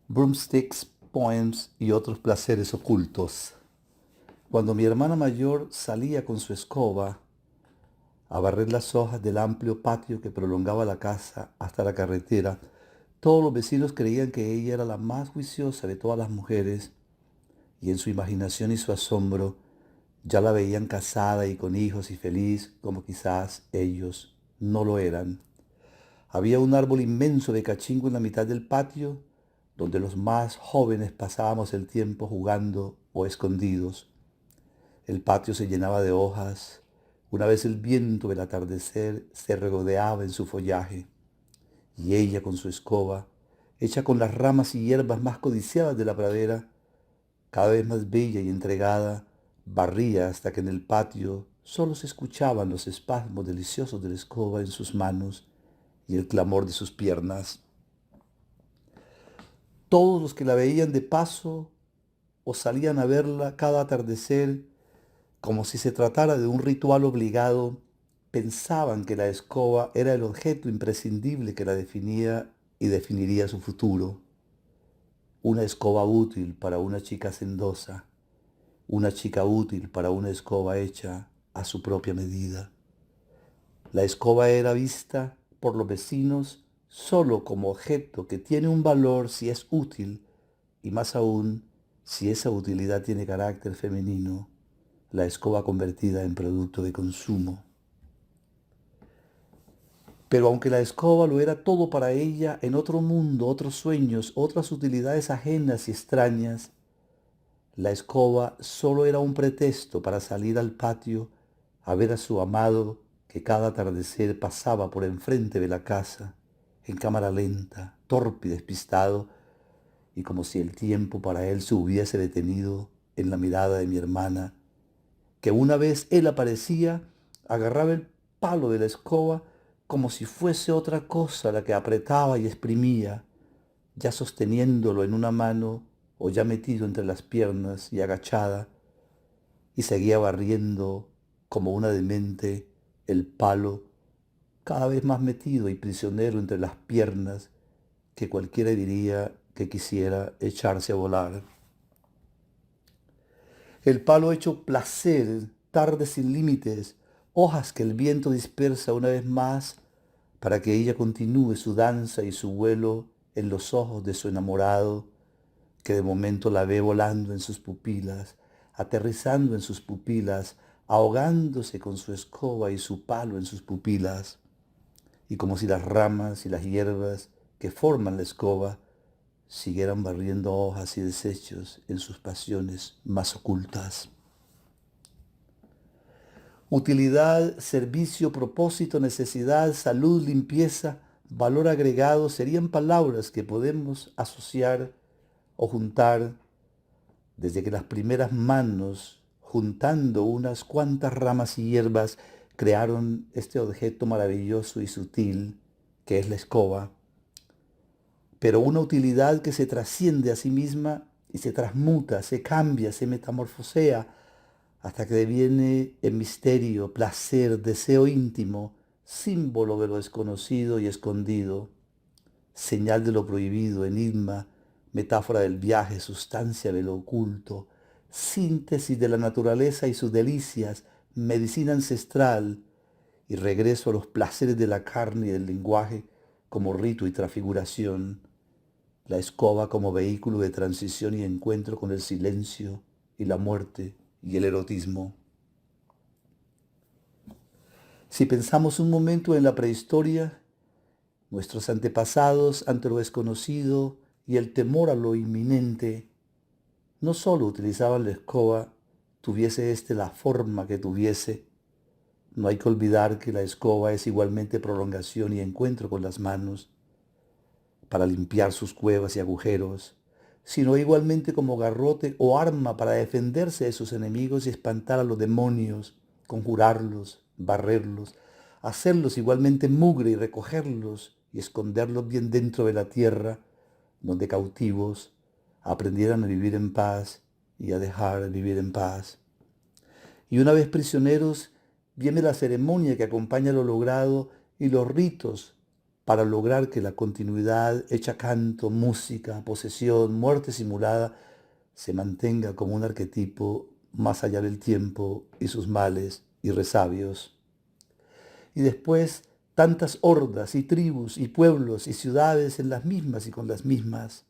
Broomsticks, poems y otros placeres ocultos. Cuando mi hermana mayor salía con su escoba a barrer las hojas del amplio patio que prolongaba la casa hasta la carretera, todos los vecinos creían que ella era la más juiciosa de todas las mujeres, y en su imaginación y su asombro ya la veían casada y con hijos y feliz, como quizás ellos no lo eran. Había un árbol inmenso de cachingo en la mitad del patio, donde los más jóvenes pasábamos el tiempo jugando o escondidos. El patio se llenaba de hojas. Una vez el viento del atardecer se regodeaba en su follaje, y ella con su escoba, hecha con las ramas y hierbas más codiciadas de la pradera, cada vez más bella y entregada, barría hasta que en el patio solo se escuchaban los espasmos deliciosos de la escoba en sus manos y el clamor de sus piernas. Todos los que la veían de paso o salían a verla cada atardecer, como si se tratara de un ritual obligado, pensaban que la escoba era el objeto imprescindible que la definía y definiría su futuro. Una escoba útil para una chica hacendosa, una chica útil para una escoba hecha a su propia medida. La escoba era vista por los vecinos solo como objeto que tiene un valor si es útil, y más aún si esa utilidad tiene carácter femenino, la escoba convertida en producto de consumo. Pero aunque la escoba lo era todo para ella, en otro mundo, otros sueños, otras utilidades ajenas y extrañas, la escoba solo era un pretexto para salir al patio a ver a su amado que cada atardecer pasaba por enfrente de la casa, en cámara lenta, torpe y despistado, y como si el tiempo para él se hubiese detenido en la mirada de mi hermana, que una vez él aparecía, agarraba el palo de la escoba como si fuese otra cosa la que apretaba y exprimía, ya sosteniéndolo en una mano o ya metido entre las piernas y agachada, y seguía barriendo como una demente el palo, cada vez más metido y prisionero entre las piernas, que cualquiera diría que quisiera echarse a volar. El palo hecho placer, tardes sin límites, hojas que el viento dispersa una vez más para que ella continúe su danza y su vuelo en los ojos de su enamorado, que de momento la ve volando en sus pupilas, aterrizando en sus pupilas, ahogándose con su escoba y su palo en sus pupilas, y como si las ramas y las hierbas que forman la escoba siguieran barriendo hojas y desechos en sus pasiones más ocultas. Utilidad, servicio, propósito, necesidad, salud, limpieza, valor agregado serían palabras que podemos asociar o juntar desde que las primeras manos, juntando unas cuantas ramas y hierbas, crearon este objeto maravilloso y sutil que es la escoba, pero una utilidad que se trasciende a sí misma y se transmuta, se cambia, se metamorfosea, hasta que deviene en misterio, placer, deseo íntimo, símbolo de lo desconocido y escondido, señal de lo prohibido, enigma, metáfora del viaje, sustancia de lo oculto, síntesis de la naturaleza y sus delicias, medicina ancestral y regreso a los placeres de la carne y del lenguaje como rito y transfiguración, la escoba como vehículo de transición y encuentro con el silencio y la muerte y el erotismo. Si pensamos un momento en la prehistoria, nuestros antepasados ante lo desconocido y el temor a lo inminente, no solo utilizaban la escoba, tuviese éste la forma que tuviese. No hay que olvidar que la escoba es igualmente prolongación y encuentro con las manos para limpiar sus cuevas y agujeros, sino igualmente como garrote o arma para defenderse de sus enemigos y espantar a los demonios, conjurarlos, barrerlos, hacerlos igualmente mugre y recogerlos y esconderlos bien dentro de la tierra, donde cautivos aprendieran a vivir en paz y a dejar de vivir en paz. Y una vez prisioneros, viene la ceremonia que acompaña lo logrado y los ritos para lograr que la continuidad hecha canto, música, posesión, muerte simulada se mantenga como un arquetipo más allá del tiempo y sus males y resabios. Y después tantas hordas y tribus y pueblos y ciudades en las mismas y con las mismas.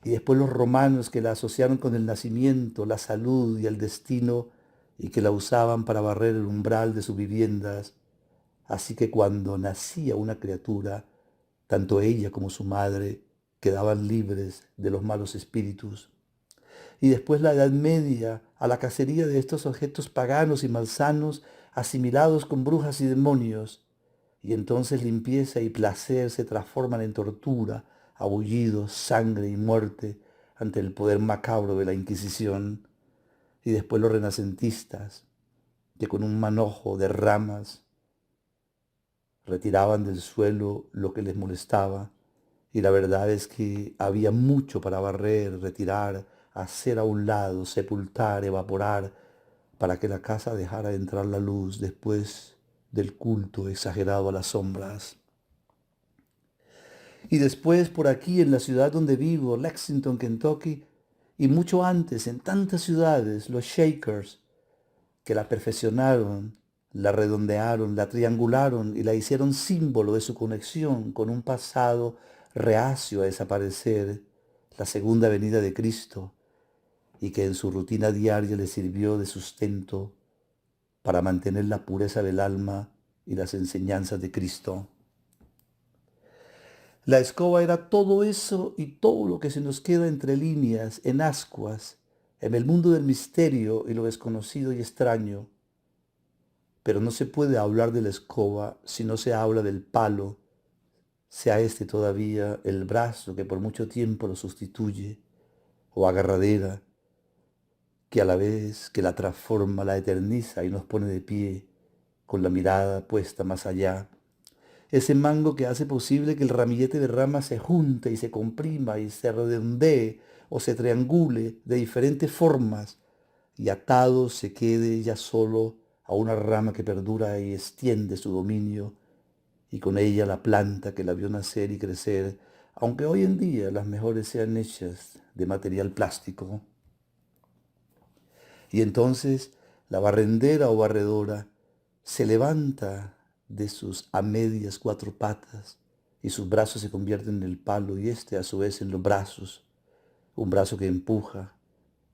Y después los romanos que la asociaron con el nacimiento, la salud y el destino y que la usaban para barrer el umbral de sus viviendas. Así que cuando nacía una criatura, tanto ella como su madre quedaban libres de los malos espíritus. Y después la Edad Media, a la cacería de estos objetos paganos y malsanos, asimilados con brujas y demonios. Y entonces limpieza y placer se transforman en tortura, aullidos, sangre y muerte ante el poder macabro de la Inquisición. Y después los renacentistas, que con un manojo de ramas retiraban del suelo lo que les molestaba. Y la verdad es que había mucho para barrer, retirar, hacer a un lado, sepultar, evaporar, para que la casa dejara de entrar la luz después del culto exagerado a las sombras. Y después por aquí en la ciudad donde vivo, Lexington, Kentucky, y mucho antes en tantas ciudades, los Shakers, que la perfeccionaron, la redondearon, la triangularon y la hicieron símbolo de su conexión con un pasado reacio a desaparecer, la segunda venida de Cristo, y que en su rutina diaria le sirvió de sustento para mantener la pureza del alma y las enseñanzas de Cristo. La escoba era todo eso y todo lo que se nos queda entre líneas, en ascuas, en el mundo del misterio y lo desconocido y extraño. Pero no se puede hablar de la escoba si no se habla del palo, sea este todavía el brazo que por mucho tiempo lo sustituye, o agarradera, que a la vez que la transforma, la eterniza y nos pone de pie, con la mirada puesta más allá. Ese mango que hace posible que el ramillete de ramas se junte y se comprima y se redondee o se triangule de diferentes formas y atado se quede ya solo a una rama que perdura y extiende su dominio y con ella la planta que la vio nacer y crecer, aunque hoy en día las mejores sean hechas de material plástico. Y entonces la barrendera o barredora se levanta de sus a medias cuatro patas y sus brazos se convierten en el palo y este a su vez en los brazos, un brazo que empuja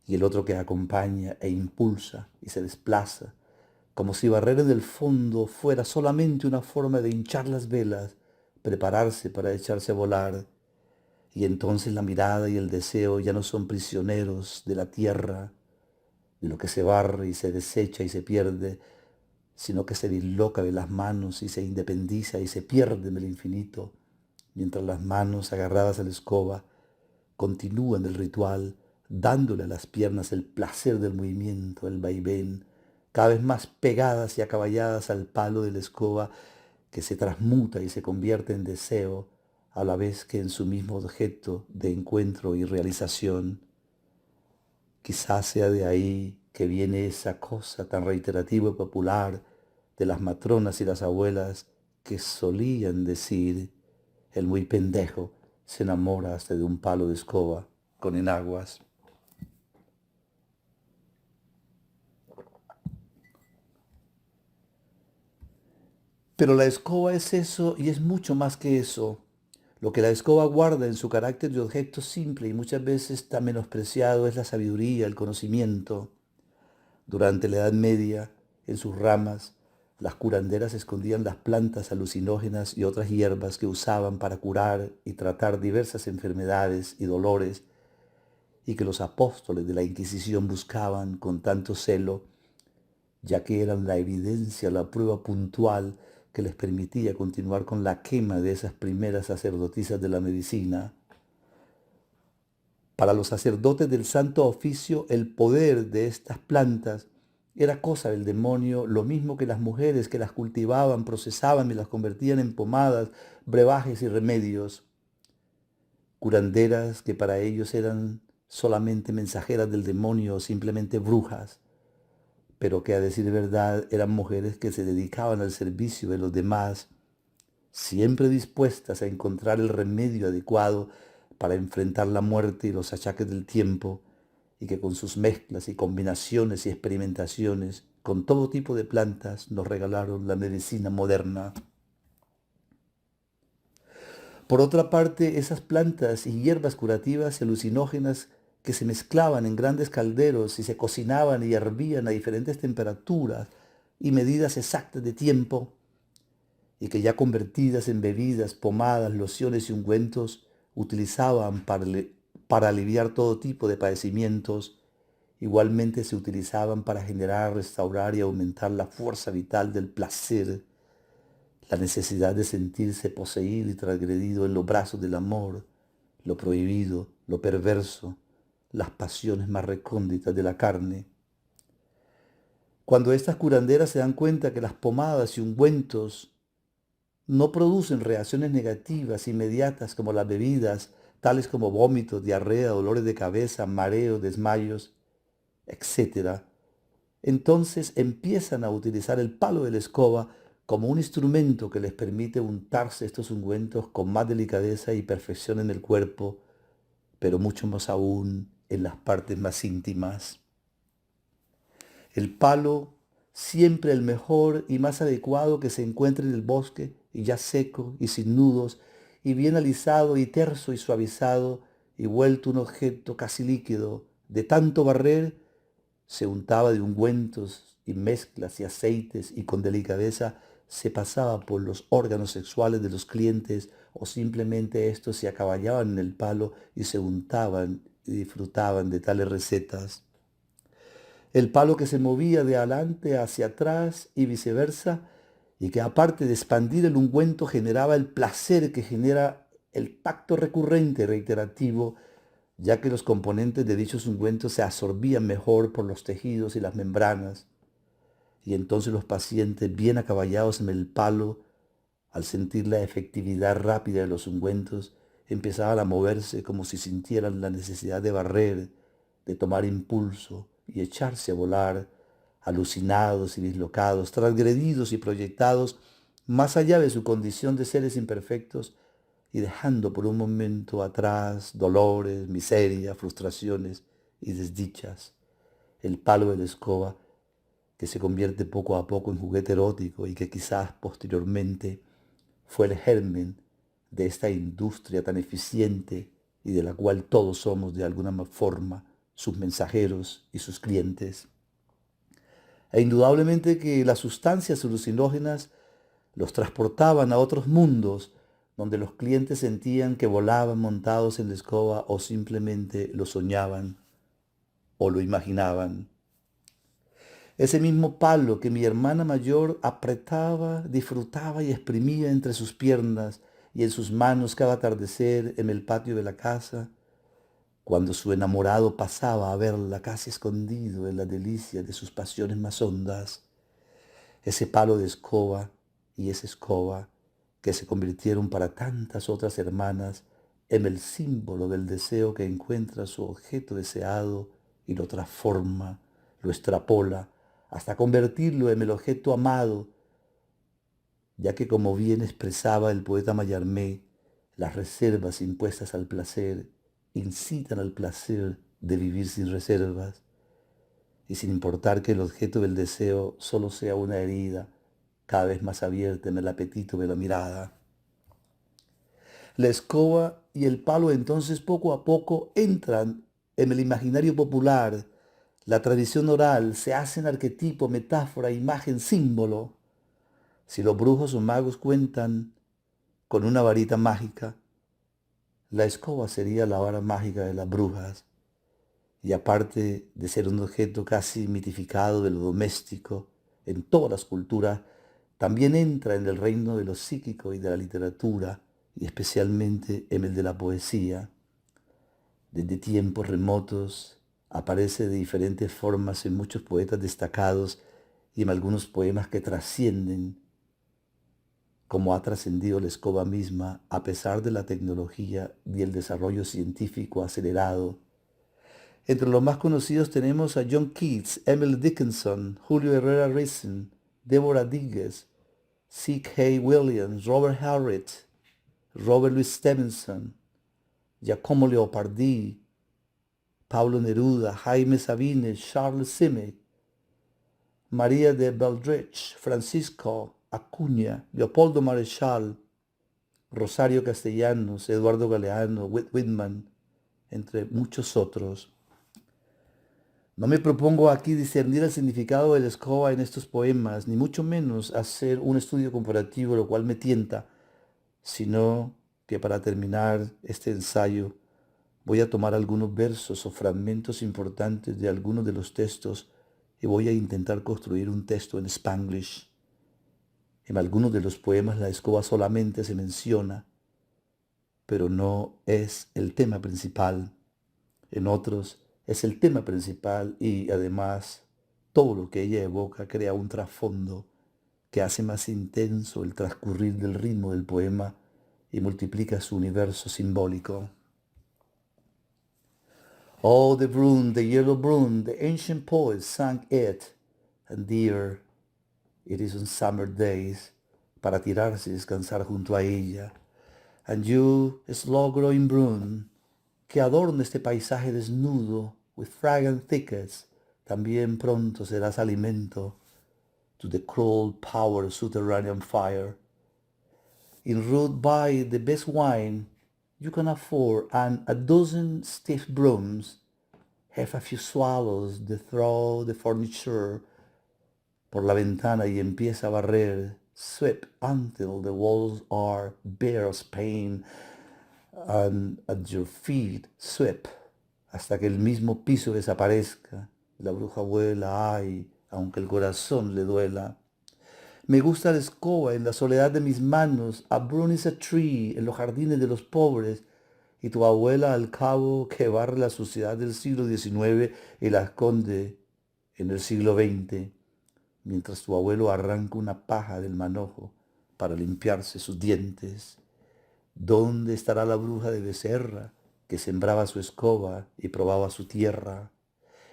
y el otro que acompaña e impulsa y se desplaza, como si barrer en el fondo fuera solamente una forma de hinchar las velas, prepararse para echarse a volar. Y entonces la mirada y el deseo ya no son prisioneros de la tierra, de lo que se barre y se desecha y se pierde, sino que se disloca de las manos y se independiza y se pierde en el infinito, mientras las manos agarradas a la escoba continúan el ritual, dándole a las piernas el placer del movimiento, el vaivén, cada vez más pegadas y acaballadas al palo de la escoba que se transmuta y se convierte en deseo, a la vez que en su mismo objeto de encuentro y realización. Quizás sea de ahí que viene esa cosa tan reiterativa y popular de las matronas y las abuelas que solían decir, el muy pendejo se enamora hasta de un palo de escoba con enaguas. Pero la escoba es eso y es mucho más que eso. Lo que la escoba guarda en su carácter de objeto simple y muchas veces tan menospreciado es la sabiduría, el conocimiento. Durante la Edad Media, en sus ramas, las curanderas escondían las plantas alucinógenas y otras hierbas que usaban para curar y tratar diversas enfermedades y dolores y que los apóstoles de la Inquisición buscaban con tanto celo, ya que eran la evidencia, la prueba puntual que les permitía continuar con la quema de esas primeras sacerdotisas de la medicina. Para los sacerdotes del Santo Oficio, el poder de estas plantas era cosa del demonio, lo mismo que las mujeres que las cultivaban, procesaban y las convertían en pomadas, brebajes y remedios. Curanderas que para ellos eran solamente mensajeras del demonio o simplemente brujas, pero que a decir verdad eran mujeres que se dedicaban al servicio de los demás, siempre dispuestas a encontrar el remedio adecuado para enfrentar la muerte y los achaques del tiempo, y que con sus mezclas y combinaciones y experimentaciones con todo tipo de plantas nos regalaron la medicina moderna. Por otra parte, esas plantas y hierbas curativas y alucinógenas que se mezclaban en grandes calderos y se cocinaban y hervían a diferentes temperaturas y medidas exactas de tiempo, y que ya convertidas en bebidas, pomadas, lociones y ungüentos, utilizaban para aliviar todo tipo de padecimientos, igualmente se utilizaban para generar, restaurar y aumentar la fuerza vital del placer, la necesidad de sentirse poseído y transgredido en los brazos del amor, lo prohibido, lo perverso, las pasiones más recónditas de la carne. Cuando estas curanderas se dan cuenta que las pomadas y ungüentos no producen reacciones negativas inmediatas como las bebidas, tales como vómitos, diarrea, dolores de cabeza, mareos, desmayos, etcétera, entonces empiezan a utilizar el palo de la escoba como un instrumento que les permite untarse estos ungüentos con más delicadeza y perfección en el cuerpo, pero mucho más aún en las partes más íntimas. El palo, siempre el mejor y más adecuado que se encuentre en el bosque, y ya seco y sin nudos, y bien alisado y terso y suavizado, y vuelto un objeto casi líquido, de tanto barrer, se untaba de ungüentos y mezclas y aceites, y con delicadeza se pasaba por los órganos sexuales de los clientes, o simplemente estos se acaballaban en el palo y se untaban y disfrutaban de tales recetas. El palo que se movía de adelante hacia atrás y viceversa, y que aparte de expandir el ungüento generaba el placer que genera el tacto recurrente y reiterativo, ya que los componentes de dichos ungüentos se absorbían mejor por los tejidos y las membranas, y entonces los pacientes bien acaballados en el palo, al sentir la efectividad rápida de los ungüentos, empezaban a moverse como si sintieran la necesidad de barrer, de tomar impulso y echarse a volar, alucinados y dislocados, transgredidos y proyectados más allá de su condición de seres imperfectos, y dejando por un momento atrás dolores, miseria, frustraciones y desdichas. El palo de la escoba, que se convierte poco a poco en juguete erótico y que quizás posteriormente fue el germen de esta industria tan eficiente y de la cual todos somos de alguna forma sus mensajeros y sus clientes. E indudablemente que las sustancias alucinógenas los transportaban a otros mundos donde los clientes sentían que volaban montados en la escoba, o simplemente lo soñaban o lo imaginaban. Ese mismo palo que mi hermana mayor apretaba, disfrutaba y exprimía entre sus piernas y en sus manos cada atardecer en el patio de la casa, cuando su enamorado pasaba a verla casi escondido en la delicia de sus pasiones más hondas. Ese palo de escoba y esa escoba que se convirtieron para tantas otras hermanas en el símbolo del deseo que encuentra su objeto deseado y lo transforma, lo extrapola, hasta convertirlo en el objeto amado, ya que, como bien expresaba el poeta Mallarmé, las reservas impuestas al placer incitan al placer de vivir sin reservas, y sin importar que el objeto del deseo solo sea una herida cada vez más abierta en el apetito de la mirada. La escoba y el palo entonces poco a poco entran en el imaginario popular, la tradición oral, se hacen arquetipo, metáfora, imagen, símbolo. Si los brujos o magos cuentan con una varita mágica, la escoba sería la vara mágica de las brujas, y aparte de ser un objeto casi mitificado de lo doméstico en todas las culturas, también entra en el reino de lo psíquico y de la literatura, y especialmente en el de la poesía. Desde tiempos remotos aparece de diferentes formas en muchos poetas destacados y en algunos poemas que trascienden, como ha trascendido la escoba misma a pesar de la tecnología y el desarrollo científico acelerado. Entre los más conocidos tenemos a John Keats, Emily Dickinson, Julio Herrera Racine, Deborah Díguez, C.K. Williams, Robert Harrit, Robert Louis Stevenson, Giacomo Leopardi, Pablo Neruda, Jaime Sabines, Charles Simic, María de Beldrich, Francisco Acuña, Leopoldo Marechal, Rosario Castellanos, Eduardo Galeano, Whit Whitman, entre muchos otros. No me propongo aquí discernir el significado de la escoba en estos poemas, ni mucho menos hacer un estudio comparativo, lo cual me tienta, sino que para terminar este ensayo voy a tomar algunos versos o fragmentos importantes de algunos de los textos y voy a intentar construir un texto en Spanglish. En algunos de los poemas la escoba solamente se menciona, pero no es el tema principal. En otros es el tema principal y además todo lo que ella evoca crea un trasfondo que hace más intenso el transcurrir del ritmo del poema y multiplica su universo simbólico. Oh, the broom, the yellow broom, the ancient poets sang it, and dear, it is on summer days, para tirarse y descansar junto a ella. And you, slow growing broom, que adorna este paisaje desnudo, with fragrant thickets, también pronto serás alimento to the cruel power subterranean fire. Enrolled by the best wine you can afford and a dozen stiff brooms, have a few swallows that throw the furniture por la ventana y empieza a barrer, sweep until the walls are bare of pain, and at your feet sweep hasta que el mismo piso desaparezca. La bruja vuela, ay, aunque el corazón le duela. Me gusta la escoba en la soledad de mis manos. A broom is a tree en los jardines de los pobres. Y tu abuela al cabo que barre la suciedad del siglo XIX y la esconde en el siglo XX, mientras tu abuelo arranca una paja del manojo para limpiarse sus dientes. ¿Dónde estará la bruja de Becerra que sembraba su escoba y probaba su tierra?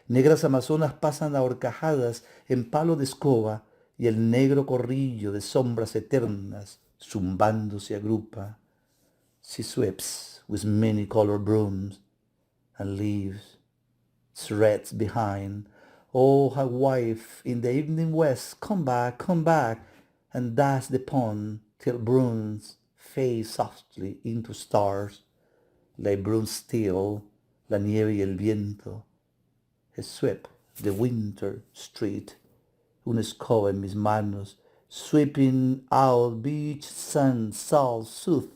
Negras amazonas pasan a horcajadas en palo de escoba y el negro corrillo de sombras eternas zumbando se agrupa. She sweeps with many colored brooms and leaves threads behind. Oh, her wife in the evening west, come back, and dust the pond till brooms fade softly into stars. Like brooms still, la nieve y el viento. He swept the winter street, una escoba en mis manos, sweeping out beach, sand, salt, soot,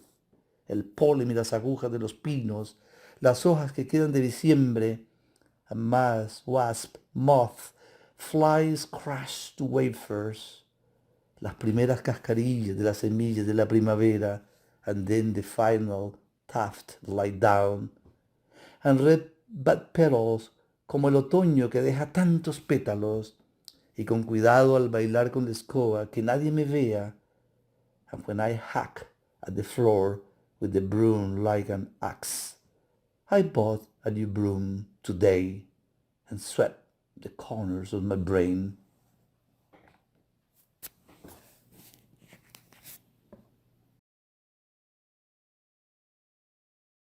el polen y las agujas de los pinos, las hojas que quedan de diciembre, a mass, wasp, moth, flies crash to wafers, las primeras cascarillas de las semillas de la primavera, and then the final tuft lie down, and red bud petals, como el otoño que deja tantos pétalos, y con cuidado al bailar con la escoba, que nadie me vea, and when I hack at the floor with the broom like an axe, I bought a new broom today and swept the corners of my brain.